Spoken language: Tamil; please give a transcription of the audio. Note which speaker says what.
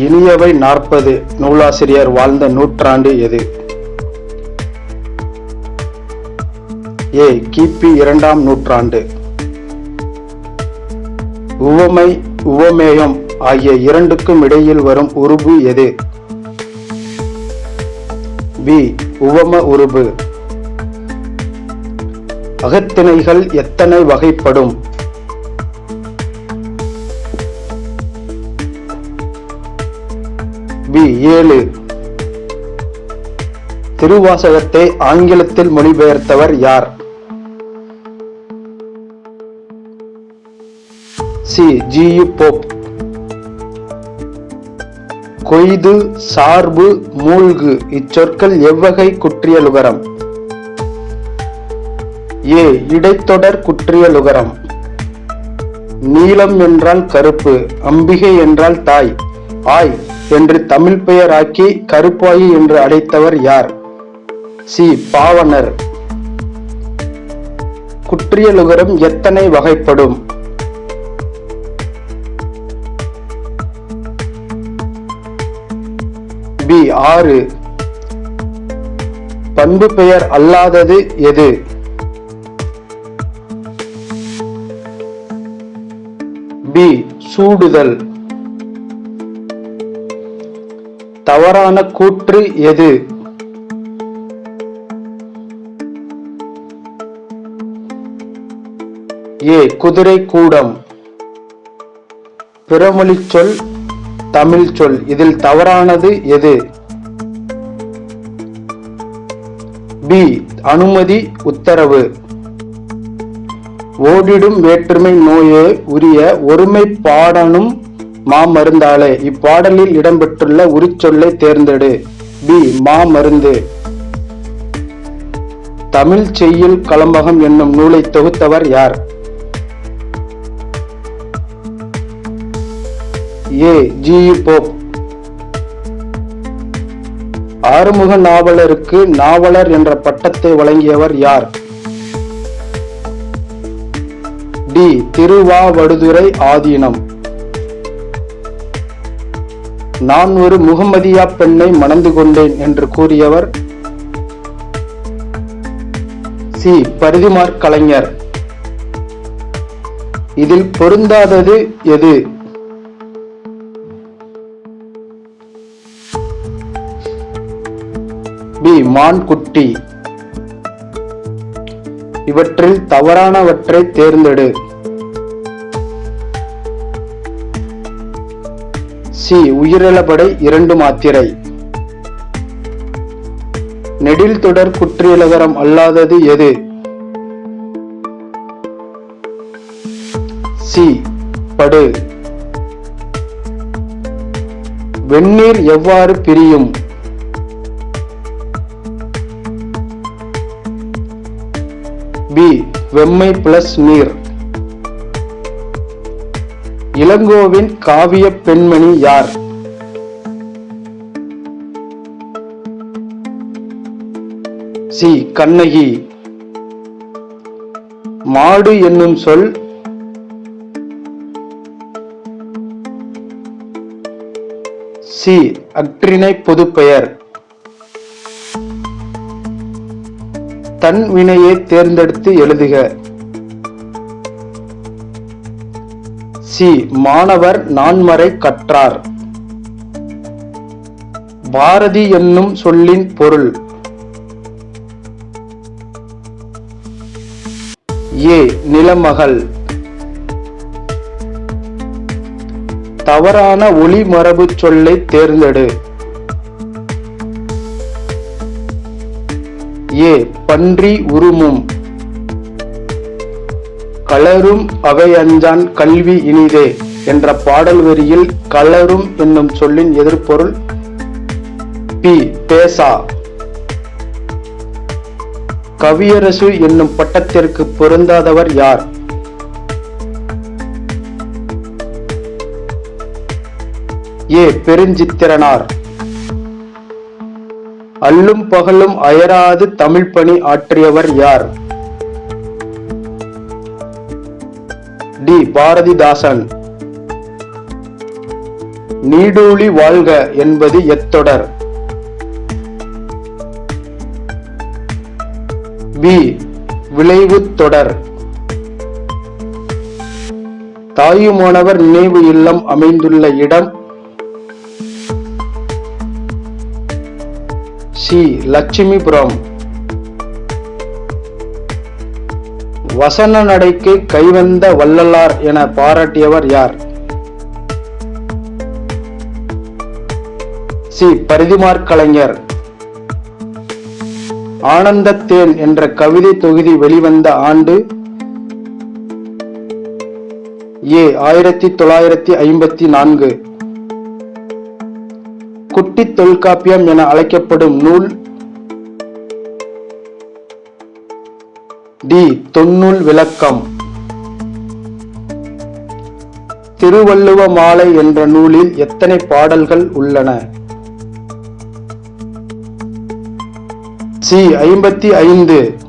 Speaker 1: இனியவை 40 நூலாசிரியர் வாழ்ந்த நூற்றாண்டு எது? ஏ. கிபி 2ஆம் நூற்றாண்டு. உவமை, உவமேயம் ஆகிய இரண்டுக்கும் இடையில் வரும் உருபு எது? பி. உவம உருபு. அகத்திணைகள் எத்தனை வகைப்படும்? பி. 7. திருவாசகத்தை ஆங்கிலத்தில் மொழிபெயர்த்தவர் யார்? சி. ஜி.யு. போப். கொய்து, சார்பு, மூழ்கு இச்சொற்கள் எவ்வகை குற்றியலுகரம்? ஏ. இடைத்தொடர் குற்றியலுகரம். நீலம் என்றால் கருப்பு, அம்பிகை என்றால் தாய், ஆய் என்று தமிழ் பெயர் ஆக்கி கருப்பாயி என்று அழைத்தவர் யார்? சி. பாவணர். குற்றியலுகரம் எத்தனை வகைப்படும்? பி. 6. பண்பு பெயர் அல்லாதது எது? பி. சூடுதல். தவறான கூற்று எது? ஏ. குதிரை கூடம். பிறமொழி சொல், தமிழ் சொல், இதில் தவறானது எது? பி. அனுமதி, உத்தரவு. ஓடிடும் வேற்றுமை நோயே உரிய ஒருமை பாடனும் மாமருந்தாளே. இப்பாடலில் இடம்பெற்றுள்ள உரிச்சொல்லை தேர்ந்தெடு. பி. மாமருந்து. தமிழ் செய்யுள் கலம்பகம் என்னும் நூலை தொகுத்தவர் யார்? ஏ. ஜி.யு. போப். ஆறுமுக நாவலருக்கு நாவலர் என்ற பட்டத்தை வழங்கியவர் யார்? டி. திருவாவடுதுறை ஆதீனம். நான் ஒரு முகமதியா பெண்ணை மணந்து கொண்டேன் என்று கூறியவர்? சி. பரிதிமாற் கலைஞர். இதில் பொருந்தாதது எது? பி. மான்குட்டி. இவற்றில் தவறானவற்றை தேர்ந்தெடு. சி. உயிரிழபடை 2 மாத்திரை. நெடில் தொடர் குற்றியலுகரம் அல்லாதது எது? சி. படு. வெந்நீர் எவ்வாறு பிரியும்? பி. வெம்மை பிளஸ் நீர். இளங்கோவின் காவிய பெண்மணி யார்? சி. கண்ணகி. மாடு என்னும் சொல் சி. அற்றிணை பொதுப்பெயர். தன் வினையை தேர்ந்தெடுத்து எழுதுக. சி. மாணவர் நான்மறை கற்றார். பாரதி என்னும் சொல்லின் பொருள்? ஏ. நிலமகள். தவறான ஒளி மரபு சொல்லை தேர்ந்தெடு. ஏ. பன்றி உருமும். களரும் அவை அஞ்சான் கல்வி இனிதே என்ற பாடல் வரியில் களரும் என்னும் சொல்லின் எதிர்பொருள்? பி. பேசா. கவியரசு என்னும் பட்டத்திற்கு பொருந்தாதவர் யார்? ஏ. பெருஞ்சித்திரனார். அல்லும் பகலும் அயராது தமிழ் பணி ஆற்றியவர் யார்? டி. பாரதிதாசன். நீடூழி வாழ்க என்பது எத்தொடர்? பி. விளைவுத் தொடர். தாயுமானவர் நினைவு இல்லம் அமைந்துள்ள இடம்? சி. லட்சுமிபுரம். வசன நடைக்கு கைவந்த வள்ளலார் என பாராட்டியவர் யார்? சி. பரிதிமாற் கலைஞர். ஆனந்தத்தேன் என்ற கவிதை தொகுதி வெளிவந்த ஆண்டு? ஏ. 1954. குட்டித் தொல்காப்பியம் என அழைக்கப்படும் நூல்? டி. தொன்னூல் விளக்கம். திருவள்ளுவ மாலை என்ற நூலில் எத்தனை பாடல்கள் உள்ளன? சி. 55.